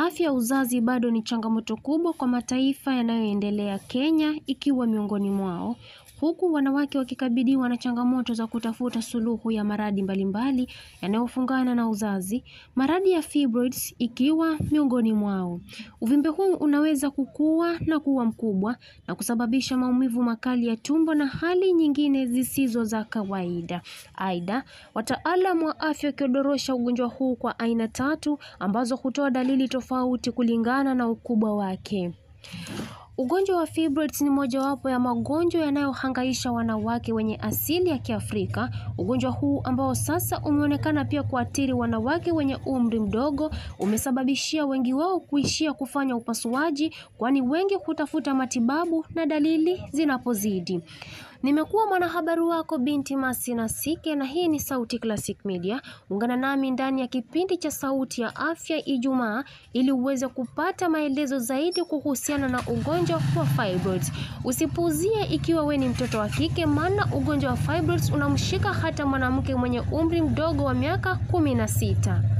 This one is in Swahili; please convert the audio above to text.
Afya ya uzazi bado ni changamoto kubwa kwa mataifa yanayoendelea, Kenya ikiwa miongoni mwao, huku wanawake wakikabiliwa na changamoto za kutafuta suluhu ya maradhi mbalimbali yanayofungana na uzazi, maradhi ya fibroids ikiwa miongoni mwao. Uvimbe huu unaweza kukua na kuwa mkubwa na kusababisha maumivu makali ya tumbo na hali nyingine zisizo za kawaida. Aidha, wataalamu wa afya wakiorodhesha ugonjwa huu kwa aina 3 ambazo hutoa dalili tofauti kulingana na ukubwa wake. Ugonjwa wa fibroids ni mojawapo ya magonjwa yanayohangaisha wanawake wenye asili ya Kiafrika. Ugonjwa huu ambao sasa umeonekana pia kuathiri wanawake wenye umri mdogo umesababishia wengi wao kuishia kufanya upasuaji, kwani wengi hutafuta matibabu na dalili zinapozidi. Nimekuwa mwanahabari wako Binti Mercy Nasike na hii ni Sauti Classic Media. Ungana nami ndani ya kipindi cha Sauti ya Afya Ijumaa ili uweze kupata maelezo zaidi kuhusiana na ugonjwa wa fibroids. Usipuuzie ikiwa we ni mtoto wa kike, maana ugonjwa wa fibroids unamshika hata mwanamke mwenye umri mdogo wa miaka 16.